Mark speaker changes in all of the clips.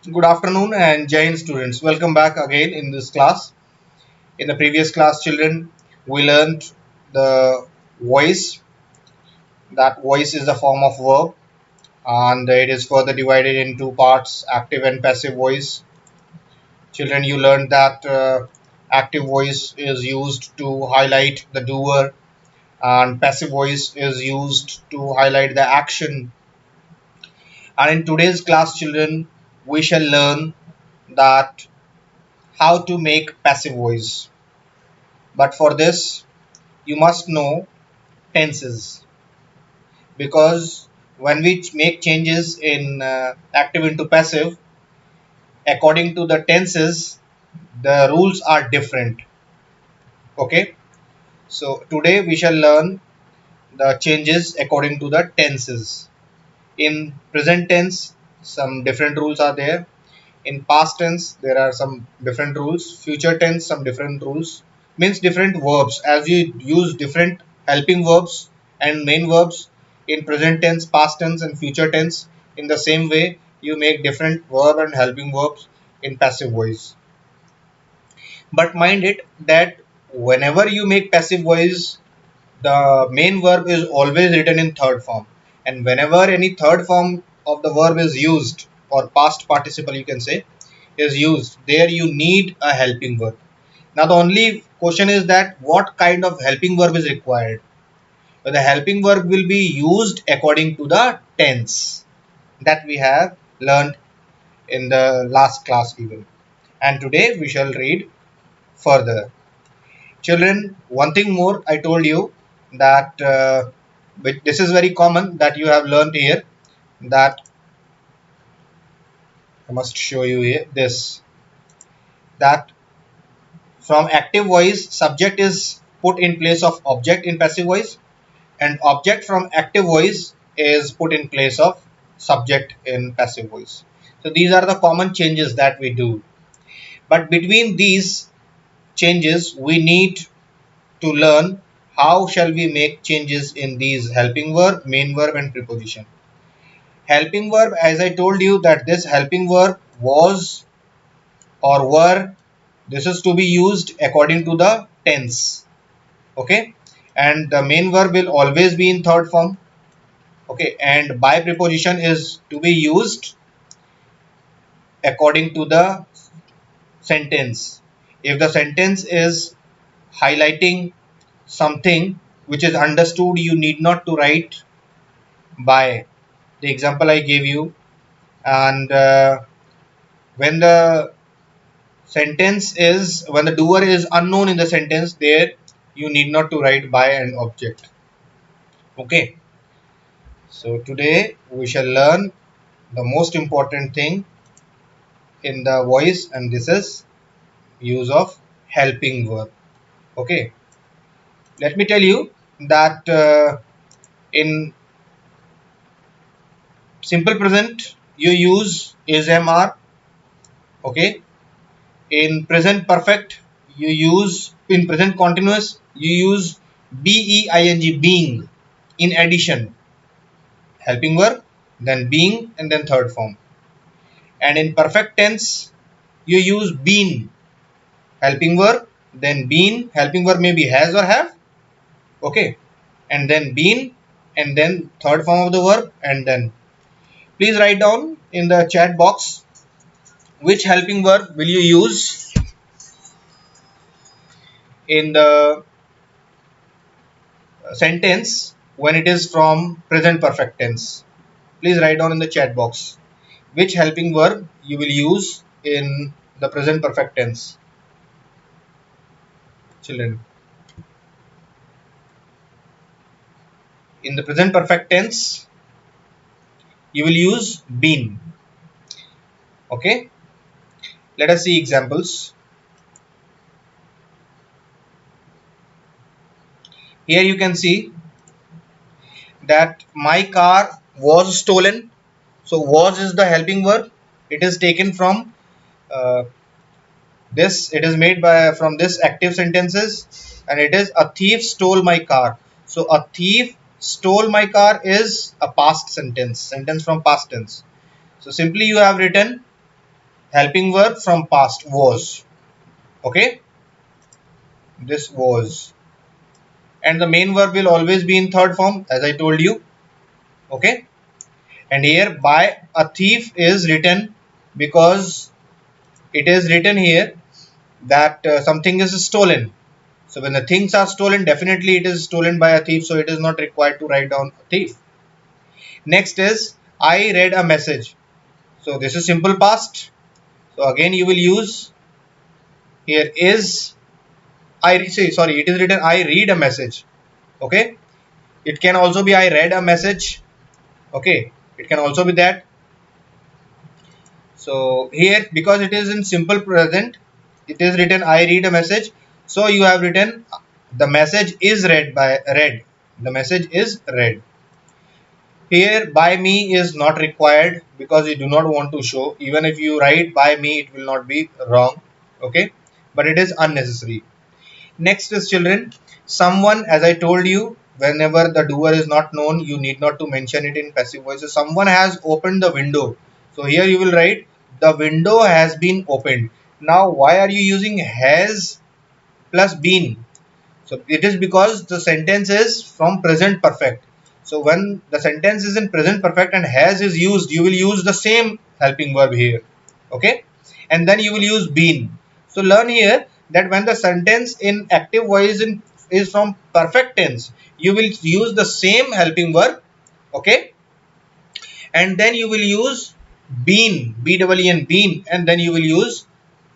Speaker 1: Good afternoon and Jai Hind students. Welcome back again in this class. In the previous class, children, we learned the voice. That voice is a form of verb and it is further divided in two parts, active and passive voice. Children, you learned that active voice is used to highlight the doer and passive voice is used to highlight the action. And in today's class, children, we shall learn that how to make passive voice. But for this, you must know tenses, because when we make changes in active into passive, according to the tenses, the rules are different. Okay, so today we shall learn the changes according to the tenses. In present tense, some different rules are there. In past tense, there are some different rules. Future tense, some different rules. Means different verbs. As you use different helping verbs and main verbs in present tense, past tense, and future tense, in the same way, you make different verb and helping verbs in passive voice. But mind it that whenever you make passive voice, the main verb is always written in third form, and whenever any third form of the verb is used, or past participle you can say, is used, there you need a helping verb. Now the only question is that what kind of helping verb is required. But the helping verb will be used according to the tense that we have learned in the last class even, and today we shall read further. Children, one thing more I told you, that this is very common that you have learned here, that I must show you here this, that from active voice subject is put in place of object in passive voice, and object from active voice is put in place of subject in passive voice. So these are the common changes that we do, but between these changes we need to learn how shall we make changes in these helping verb, main verb, and preposition. Helping verb, as I told you, that this helping verb was or were, this is to be used according to the tense. Okay, and the main verb will always be in third form. Okay, and by preposition is to be used according to the sentence. If the sentence is highlighting something which is understood, you need not to write by the example I gave you. And when the when the doer is unknown in the sentence, there you need not to write by an object. Okay, so today we shall learn the most important thing in the voice, and this is use of helping verb. Okay, let me tell you that in simple present you use is mr. Okay, in present perfect you use, in present continuous you use being, being. In addition, helping verb, then being, and then third form. And in perfect tense you use been, helping verb, then been, helping verb maybe has or have. Okay, and then been, and then third form of the verb. And then please write down in the chat box which helping verb will you use in the sentence when it is from present perfect tense. Please write down in the chat box which helping verb you will use in the present perfect tense. Children, in the present perfect tense you will use been. Okay, let us see examples. Here you can see that my car was stolen. So was is the helping verb. It is taken from uh, this, it is made by from this active sentences, and it is a thief stole my car. So a thief stole my car is a past sentence, sentence from past tense. So simply you have written helping verb from past, was. Okay, this was. And the main verb will always be in third form, as I told you. Okay, and here by a thief is written because it is written here that something is stolen. So when the things are stolen, definitely it is stolen by a thief, so it is not required to write down a thief. Next is I read a message. So this is simple past. So again you will use here is I say sorry, it is written I read a message. Okay, it can also be I read a message. Okay, it can also be that. So here because it is in simple present, it is written I read a message. So you have written the message is read by read. The message is read. Here by me is not required because you do not want to show. Even if you write by me, it will not be wrong. Okay, but it is unnecessary. Next is children. Someone, as I told you, whenever the doer is not known, you need not to mention it in passive voice. So someone has opened the window. So here you will write the window has been opened. Now why are you using has plus been? So it is because the sentence is from present perfect. So when the sentence is in present perfect and has is used, you will use the same helping verb here. Okay, and then you will use been. So learn here that when the sentence in active voice is from perfect tense, you will use the same helping verb. Okay, and then you will use been, B-E-E-N, been, and then you will use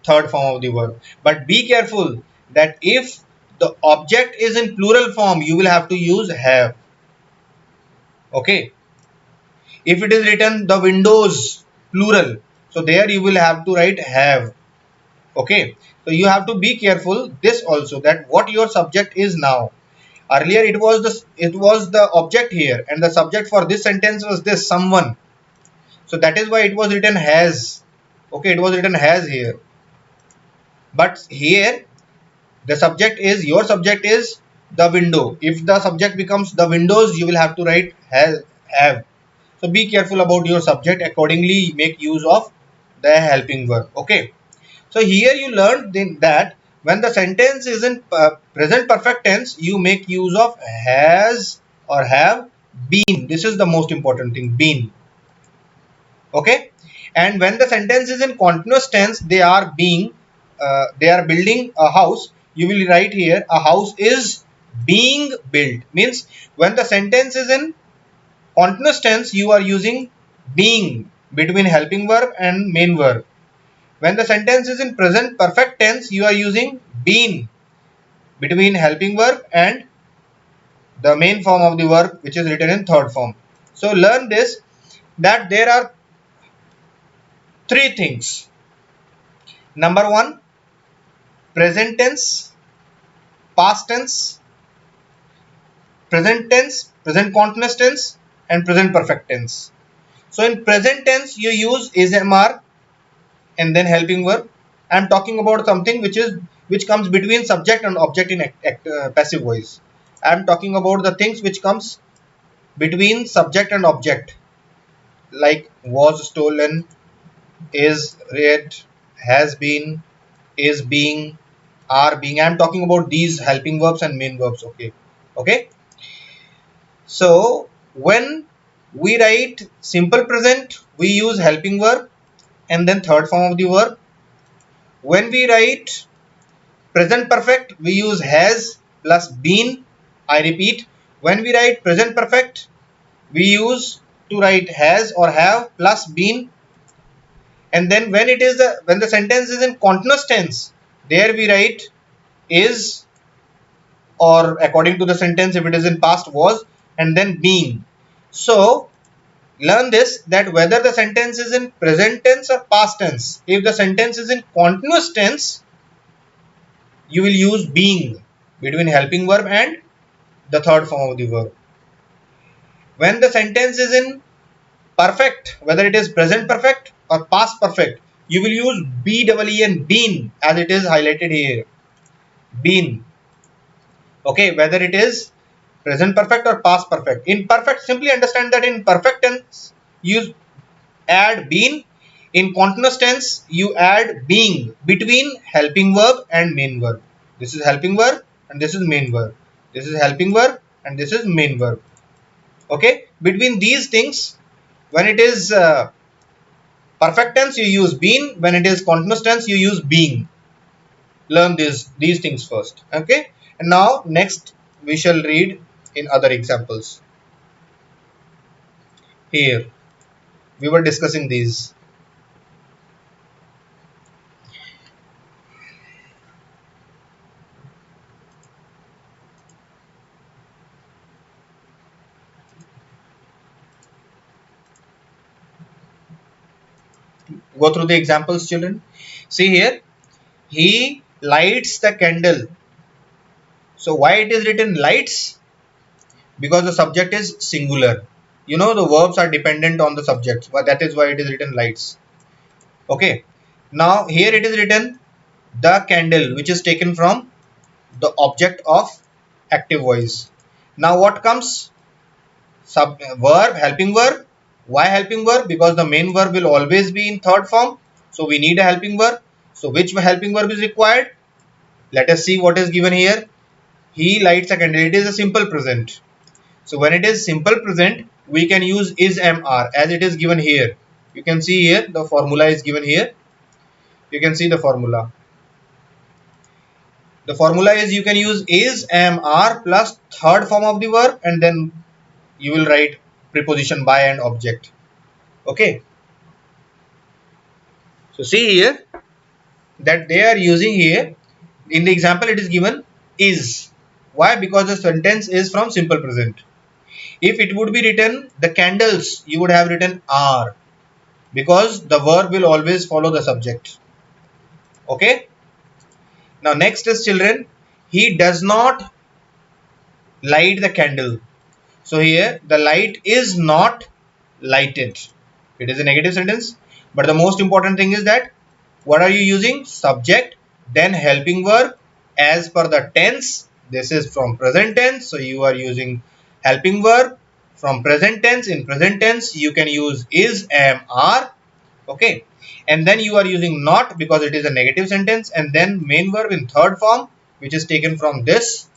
Speaker 1: third form of the verb. But be careful that if the object is in plural form, you will have to use have. Okay, if it is written the windows plural, so there you will have to write have. Okay, so you have to be careful this also, that what your subject is now. Earlier it was the object here, and the subject for this sentence was this someone. So that is why it was written has. Okay, it was written has here. But here the subject is, your subject is the window. If the subject becomes the windows, you will have to write have. So be careful about your subject. Accordingly, make use of the helping verb. Okay. So here you learned that when the sentence is in present perfect tense, you make use of has or have been. This is the most important thing, been. Okay, and when the sentence is in continuous tense, they are building a house. You will write here a house is being built. Means when the sentence is in continuous tense, you are using being between helping verb and main verb. When the sentence is in present perfect tense, you are using been between helping verb and the main form of the verb, which is written in third form. So learn this, that there are three things. Number one, present tense, past tense, present continuous tense, and present perfect tense. So in present tense, you use is MR and then helping verb. I am talking about something which comes between subject and object in passive voice. I am talking about the things which comes between subject and object, like was stolen, is read, has been, is being, are being. I am talking about these helping verbs and main verbs. Okay. Okay. So when we write simple present, we use helping verb and then third form of the verb. When we write present perfect, we use has plus been. I repeat, when we write present perfect, we use to write has or have plus been. And then when the sentence is in continuous tense, there we write is, or according to the sentence if it is in past was, and then being. So learn this, that whether the sentence is in present tense or past tense, if the sentence is in continuous tense, you will use being between helping verb and the third form of the verb. When the sentence is in perfect, whether it is present perfect or past perfect, you will use BEEN, been, as it is highlighted here, been. Okay, whether it is present perfect or past perfect. In perfect, simply understand that in perfect tense, use add been. In continuous tense you add being between helping verb and main verb. This is helping verb and this is main verb. This is helping verb and this is main verb. Okay, between these things, when it is perfect tense you use been, when it is continuous tense you use being. Learn these things first. Okay, and now next we shall read in other examples. Here we were discussing these. Go through the examples, children. See here, he lights the candle. So why it is written lights? Because the subject is singular. You know the verbs are dependent on the subject, but that is why it is written lights. Okay, now here it is written the candle, which is taken from the object of active voice. Now what comes? Sub verb, helping verb. Why helping verb? Because the main verb will always be in third form, so we need a helping verb. So which helping verb is required? Let us see what is given here. He lights a candle. It is a simple present. So when it is simple present, we can use is, am, are, as it is given here. You can see here the formula is given here. You can see the formula. The formula is you can use is, am, are plus third form of the verb, and then you will write preposition by and object. Okay. So see here that they are using here, in the example it is given is. Why? Because the sentence is from simple present. If it would be written the candles, you would have written are, because the verb will always follow the subject. Okay. Now next is children, he does not light the candle. So here the light is not lighted. It is a negative sentence, but the most important thing is that what are you using? Subject, then helping verb. As per the tense, this is from present tense, so you are using helping verb from present tense. In present tense you can use is, am, are. Okay, and then you are using not because it is a negative sentence, and then main verb in third form, which is taken from this.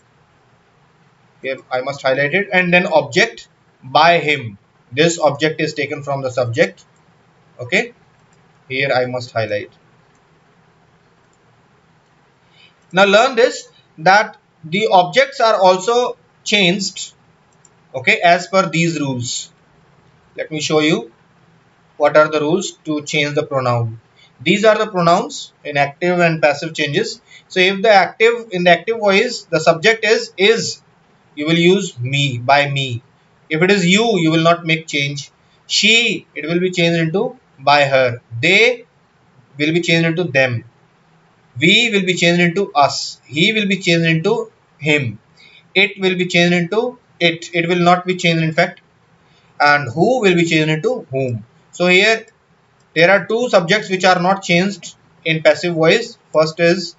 Speaker 1: Here I must highlight it, and then object by him. This object is taken from the subject. Okay, here I must highlight. Now learn this, that the objects are also changed, okay, as per these rules. Let me show you what are the rules to change the pronoun. These are the pronouns in active and passive changes. So if the active, in the active voice the subject is, you will use me, by me. If it is you will not make change. She, it will be changed into by her. They will be changed into them. We will be changed into us. He will be changed into him. It will be changed into it. It will not be changed in fact. And who will be changed into whom. So here there are two subjects which are not changed in passive voice. First is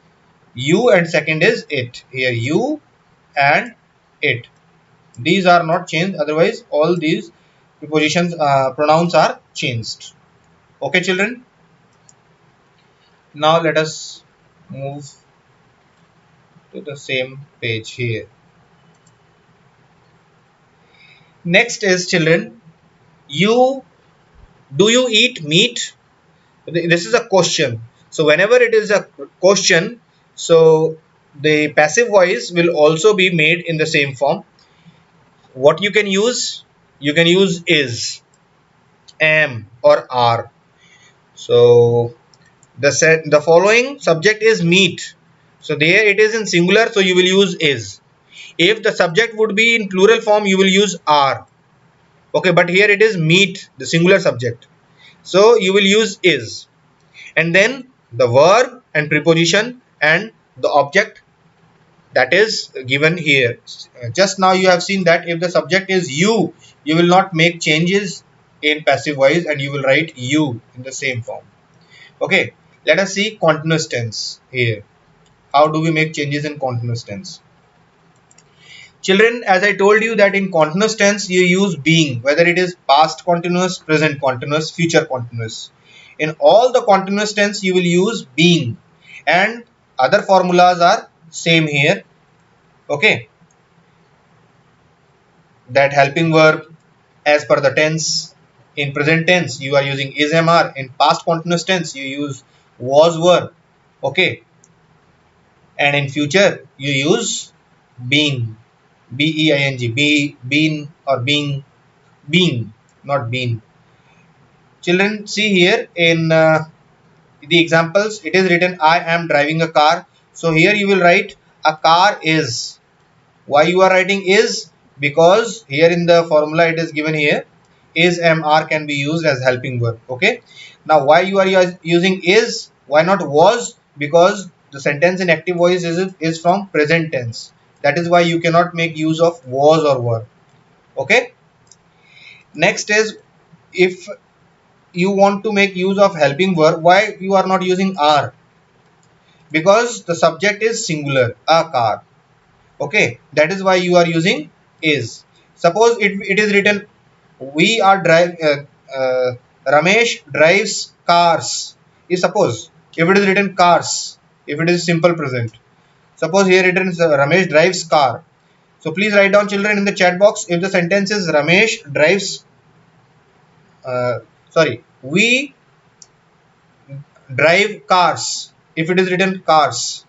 Speaker 1: you and second is it. Here you and it. These are not changed. Otherwise all these prepositions, pronouns are changed. Okay children. Now let us move to the same page here. Next is children, you, do you eat meat? This is a question. So whenever it is a question, so the passive voice will also be made in the same form. What you can use? You can use is, am, or are. So the following subject is meat. So there it is in singular, so you will use is. If the subject would be in plural form, you will use are. Okay, but here it is meat, the singular subject. So you will use is. And then the verb and preposition and the object that is given here. Just now you have seen that if the subject is you will not make changes in passive voice and you will write you in the same form. Okay, let us see continuous tense here. How do we make changes in continuous tense? Children, as I told you that in continuous tense you use being, whether it is past continuous, present continuous, future continuous. In all the continuous tense you will use being, and other formulas are same here. Okay, that helping verb as per the tense. In present tense you are using is, am, are. In past continuous tense you use was, were. Okay, and in future you use being, being, been or being, not been. Children, see here in the examples it is written I am driving a car. So here you will write a car is. Why you are writing is? Because here in the formula it is given here is, am, are can be used as helping verb. Okay, now why you are using is, why not was? Because the sentence in active voice is from present tense. That is why you cannot make use of was or were. Okay, next is, if you want to make use of helping verb, why you are not using are? Because the subject is singular, a car. Okay, that is why you are using is. Suppose it is written we are drive Ramesh drives cars. Is suppose, if it is written cars, if it is simple present, suppose here it is Ramesh drives car. So please write down, children, in the chat box, if the sentence is Ramesh drives sorry, we drive cars. If it is written cars,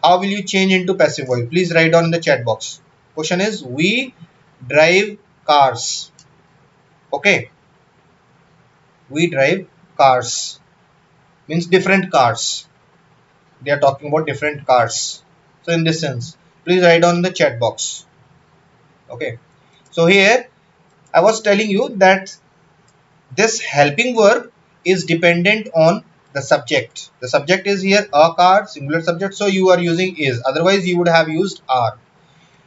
Speaker 1: how will you change into passive voice? Please write down in the chat box. Question is we drive cars. Okay, we drive cars means different cars. They are talking about different cars. So in this sense, please write down in the chat box. Okay, so here I was telling you that this helping verb is dependent on the subject. The subject is here a car, singular subject, so you are using is, otherwise you would have used are.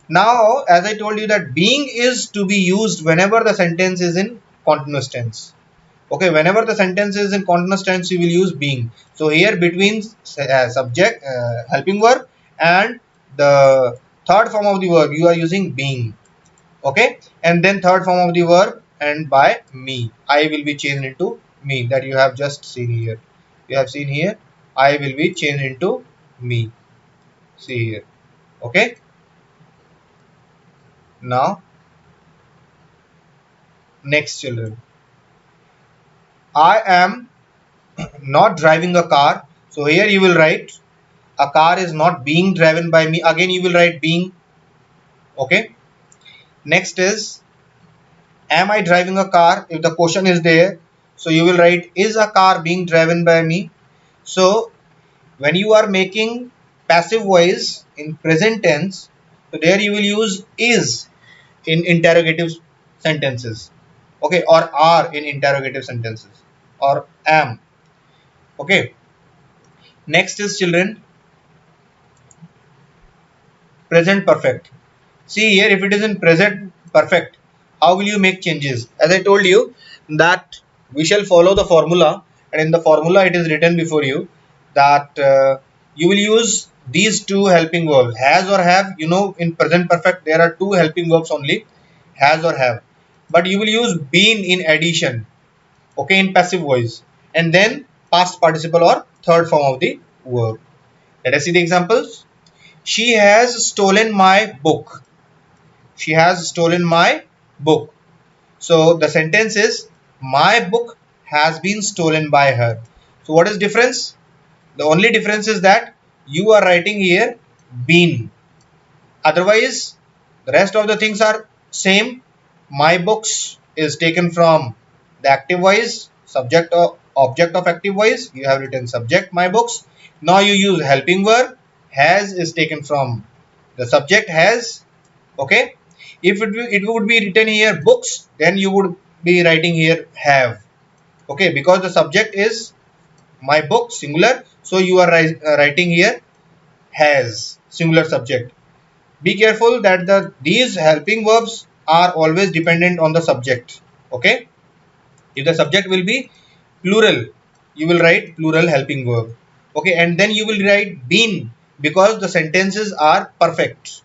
Speaker 1: Now, as I told you that being is to be used whenever the sentence is in continuous tense. Okay, whenever the sentence is in continuous tense, you will use being. So here between subject, helping verb and the third form of the verb, you are using being. Okay, and then third form of the verb and by me. I will be changed into me, that you have just seen here. You have seen here, I will be changed into me. See here. Okay, now next, children. I am not driving a car. So here you will write a car is not being driven by me. Again you will write being. Okay. Next is, am I driving a car? If the question is there, so you will write is a car being driven by me. So when you are making passive voice in present tense, so there you will use is in interrogative sentences. Okay, or are in interrogative sentences, or am. Okay. Next is, children, present perfect. See here, if it is in present perfect, how will you make changes? As I told you that we shall follow the formula, and in the formula it is written before you that you will use these two helping verbs, has or have. You know, in present perfect there are two helping verbs only, has or have, but you will use been in addition. Okay, in passive voice, and then past participle or third form of the verb. Let us see the examples. She has stolen my book. She has stolen my book. So the sentence is my book has been stolen by her. So what is difference? The only difference is that you are writing here been. Otherwise the rest of the things are same. My books is taken from the active voice, subject or object of active voice. You have written subject my books. Now you use helping verb. Has is taken from the subject has. Okay, if it would be written here books, then you would be writing here have. Okay, because the subject is my book singular, so you are writing here has singular subject. Be careful that these helping verbs are always dependent on the subject. Okay, if the subject will be plural, you will write plural helping verb. Okay, and then you will write been, because the sentences are perfect,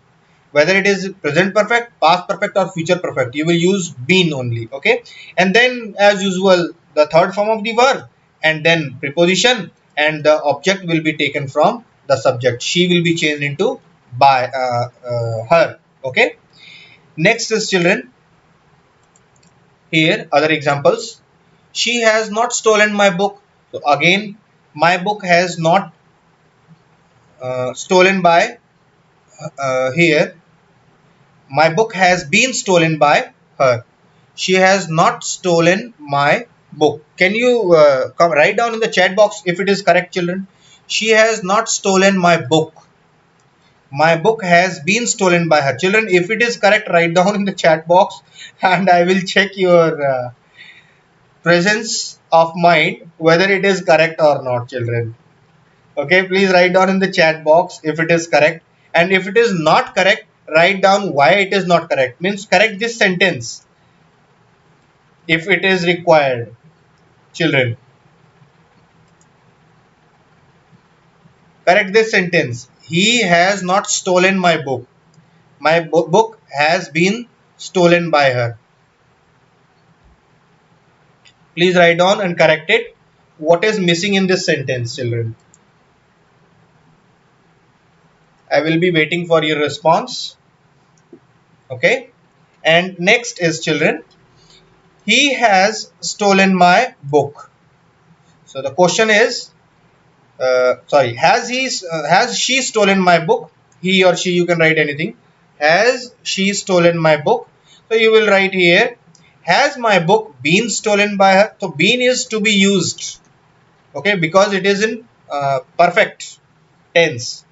Speaker 1: whether it is present perfect, past perfect, or future perfect, you will use been only. Okay, and then as usual the third form of the verb and then preposition, and the object will be taken from the subject. She will be changed into by her. Okay. Next is children. Here other examples. She has not stolen my book. So again, my book has not stolen by here. My book has been stolen by her. She has not stolen my book. Can you come write down in the chat box if it is correct, children? She has not stolen my book. My book has been stolen by her. Children, if it is correct, write down in the chat box and I will check your presence of mind whether it is correct or not, children. Okay, please write down in the chat box if it is correct, and if it is not correct, write down why it is not correct. Means correct this sentence if it is required, children. Correct this sentence. He has not stolen my book. My book has been stolen by her. Please write down and correct it. What is missing in this sentence, children? I will be waiting for your response. Okay. And next is children. He has stolen my book. So the question is, sorry, has she stolen my book? He or she, you can write anything. Has she stolen my book? So you will write here, has my book been stolen by her? So been is to be used, okay, because it is in perfect tense.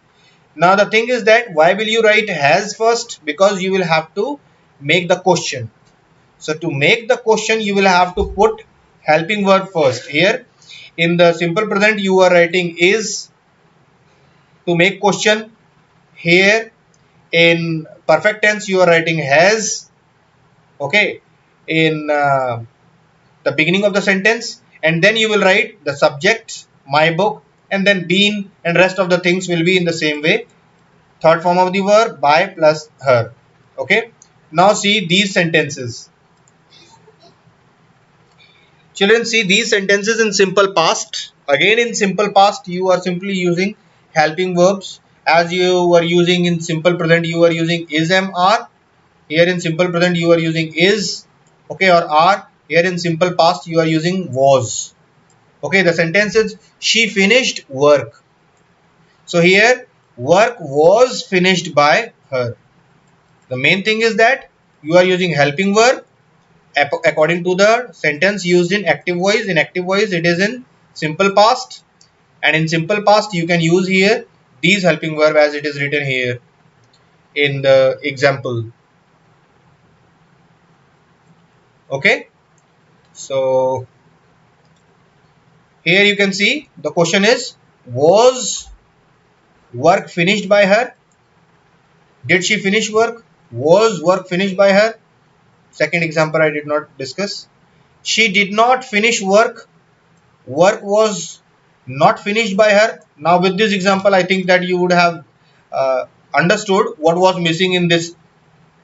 Speaker 1: Now the thing is that why will you write has first? Because you will have to make the question. So to make the question, you will have to put helping verb first. Here in the simple present, you are writing is to make question. Here in perfect tense, you are writing has. Okay. In the beginning of the sentence, and then you will write the subject, my book, and then been, and rest of the things will be in the same way. Third form of the verb, by plus her. Okay. Now see these sentences. Children, see these sentences in simple past. Again, in simple past, you are simply using helping verbs. As you were using in simple present, you are using is, am, are. Here in simple present, you are using is, okay, or are. Here in simple past, you are using was. Okay, the sentence is she finished work. So here, work was finished by her. The main thing is that you are using helping verb according to the sentence used in active voice. In active voice, it is in simple past, and in simple past you can use here these helping verb as it is written here in the example. Okay, so here you can see the question is, was work finished by her? Did she finish work? Was work finished by her? Second example I did not discuss. She did not finish work. Work was not finished by her. Now with this example, I think that you would have understood what was missing in this,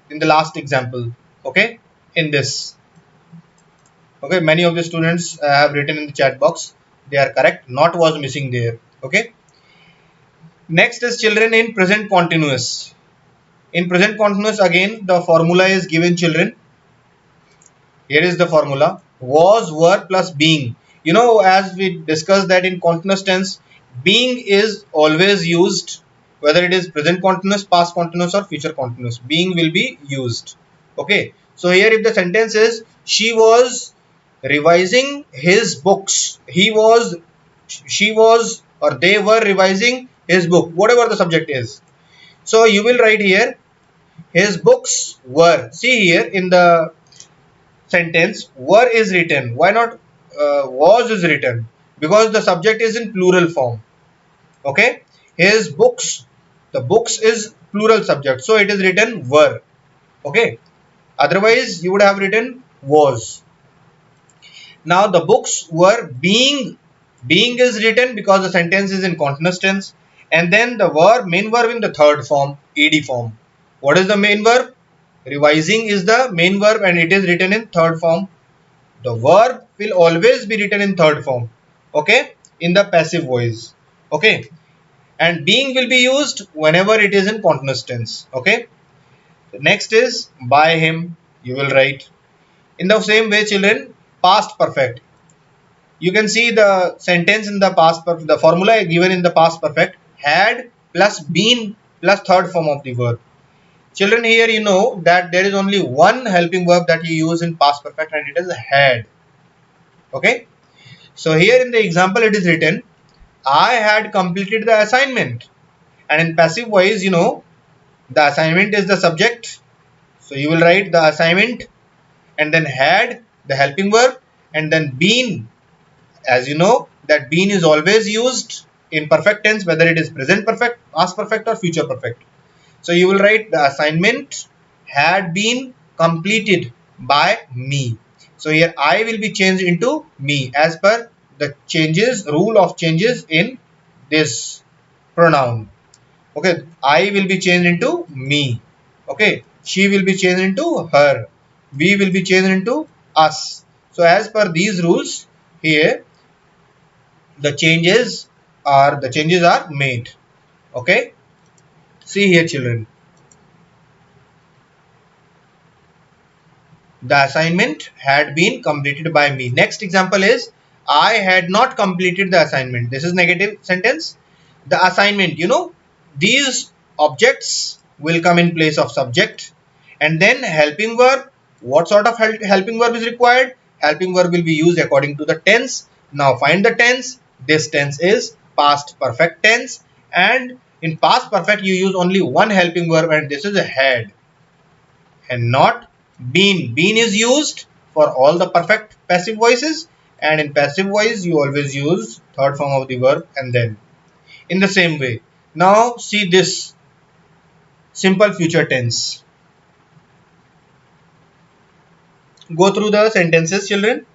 Speaker 1: in the last example. Okay, in this. Okay, many of the students have written in the chat box. They are correct. Not was missing there. Okay. Next is children in present continuous. In present continuous, again the formula is given, children. Here is the formula: was, were plus being. You know, as we discussed that in continuous tense, being is always used, whether it is present continuous, past continuous, or future continuous. Being will be used. Okay. So here, if the sentence is she was revising his books, he was, she was, or they were revising his book, whatever the subject is. So you will write here his books were. See here in the sentence were is written. Why not was is written? Because the subject is in plural form. Okay. His books. The books is plural subject. So it is written were. Okay. Otherwise you would have written was. Now the books were being. Being is written because the sentence is in continuous tense. And then the verb, main verb in the third form, ed form. What is the main verb? Revising is the main verb and it is written in third form. The verb will always be written in third form. okay, in the passive voice, okay, and being will be used whenever it is in continuous tense, okay. Next is by him, you will write in the same way, children. Past perfect, you can see the sentence in the past perfect, the formula given in the past perfect, had plus been plus third form of the verb. Children, here you know that there is only one helping verb that you use in past perfect, and it is had, okay. So here in the example it is written, I had completed the assignment, and in passive voice, you know, the assignment is the subject, so you will write the assignment and then had the helping verb, and then been. As you know that been is always used in perfect tense, whether it is present perfect, past perfect, or future perfect. So you will write the assignment had been completed by me. So here I will be changed into me as per the changes, rule of changes in this pronoun. Okay, I will be changed into me. Okay, she will be changed into her. We will be changed into us. So as per these rules, here the changes are made. Okay, see here, children. The assignment had been completed by me. Next example is, I had not completed the assignment. This is negative sentence. The assignment, you know, these objects will come in place of subject, and then helping verb. What sort of helping verb is required? Helping verb will be used according to the tense. Now find the tense. This tense is past perfect tense, and in past perfect you use only one helping verb, and this is a had and not been. Been is used for all the perfect passive voices, and in passive voice you always use third form of the verb and then. In the same way, now see this simple future tense. Go through the sentences, children.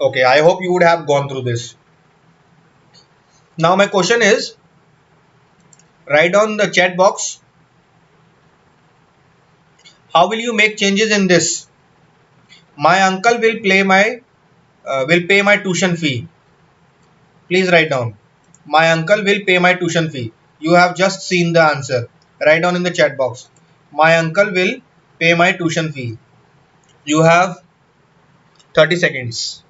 Speaker 1: Okay, I hope you would have gone through this. Now my question is, write down the chat box. How will you make changes in this? My uncle will pay my tuition fee. Please write down. My uncle will pay my tuition fee. You have just seen the answer. Write down in the chat box. My uncle will pay my tuition fee. You have 30 seconds.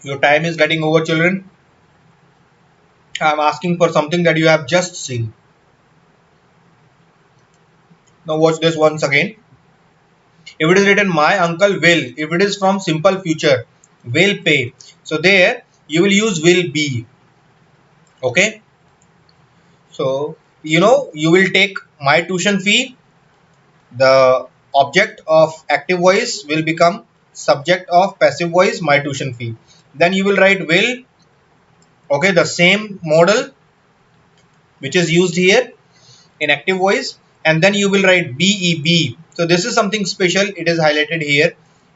Speaker 1: Your time is getting over, children. I am asking for something that you have just seen. Now watch this once again. If it is written my uncle will, if it is from simple future, will pay. So there you will use will be. Okay. So you know you will take my tuition fee. The object of active voice will become subject of passive voice, my tuition fee. Then you will write will, okay, the same model which is used here in active voice, and then you will write BEB. So this is something special, it is highlighted here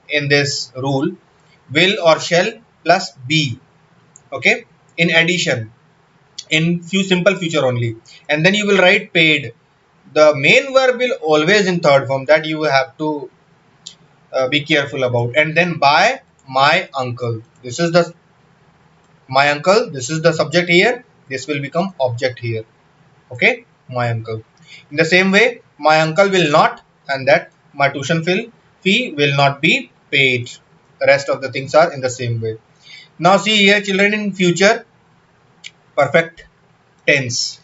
Speaker 1: in this rule, will or shall plus be, okay, in addition, in few simple future only. And then you will write paid. The main verb will always in third form, that you have to be careful about. And then by my uncle, this is the my uncle, this is the subject here, this will become object here, okay, my uncle. In the same way, my uncle will not, and that my tuition fee will not be paid. The rest of the things are in the same way. Now see here, children, in future perfect tense.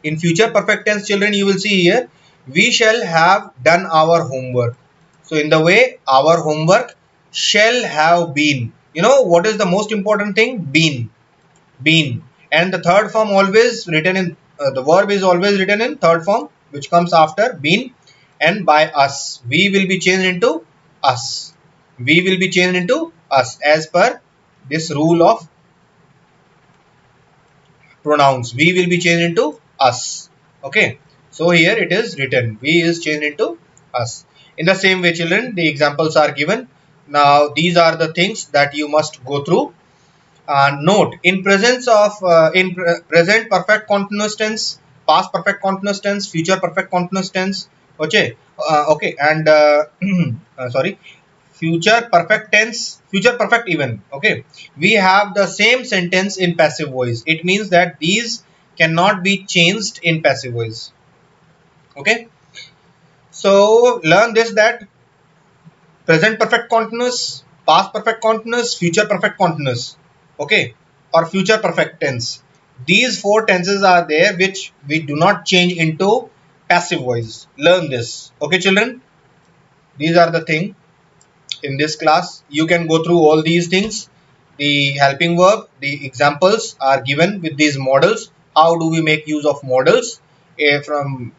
Speaker 1: In future perfect tense, children, you will see here, we shall have done our homework. So in the way, our homework shall have been. You know what is the most important thing? Been. Been. And the third form always written in, the verb is always written in third form, which comes after been, and by us. We will be changed into us. We will be changed into us, as per this rule of pronouns. We will be changed into us. Okay, so here it is written, we is changed into us. In the same way, children, the examples are given. Now these are the things that you must go through. Note, in presence of present perfect continuous tense, past perfect continuous tense, future perfect continuous tense. Okay, okay, and sorry, future perfect tense, future perfect even. Okay, we have the same sentence in passive voice. It means that these cannot be changed in passive voice. Okay, so learn this, that present perfect continuous, past perfect continuous, future perfect continuous, okay, or future perfect tense. These four tenses are there which we do not change into passive voice. Learn this, okay, children. These are the thing in this class. You can go through all these things. The helping verb, the examples are given with these models. How do we make use of models from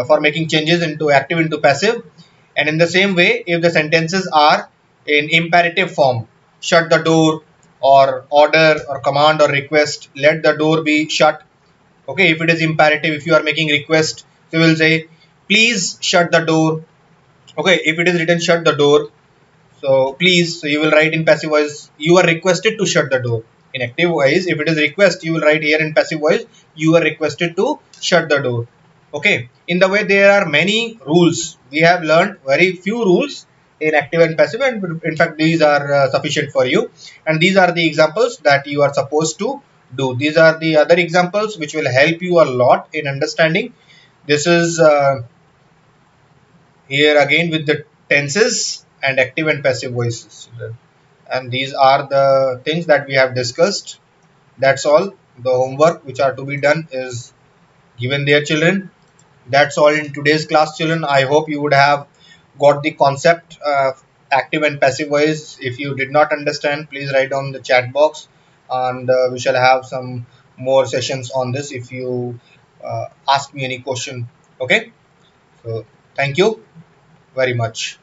Speaker 1: for making changes into active into passive? And in the same way, if the sentences are in imperative form, shut the door, or order or command or request, let the door be shut. Okay, if it is imperative, if you are making request, so we will say please shut the door. Okay, if it is written shut the door, so please, so you will write in passive voice, you are requested to shut the door. In active voice, if it is request, you will write here in passive voice, you are requested to shut the door. Okay. In the way, there are many rules. We have learned very few rules in active and passive, and in fact, these are sufficient for you. And these are the examples that you are supposed to do. These are the other examples which will help you a lot in understanding. This is here again with the tenses and active and passive voices, and these are the things that we have discussed. That's all. The homework which are to be done is given there, children. That's all in today's class, children. I hope you would have got the concept of active and passive voice. If you did not understand, please write down the chat box, and we shall have some more sessions on this if you ask me any question. Okay, so thank you very much.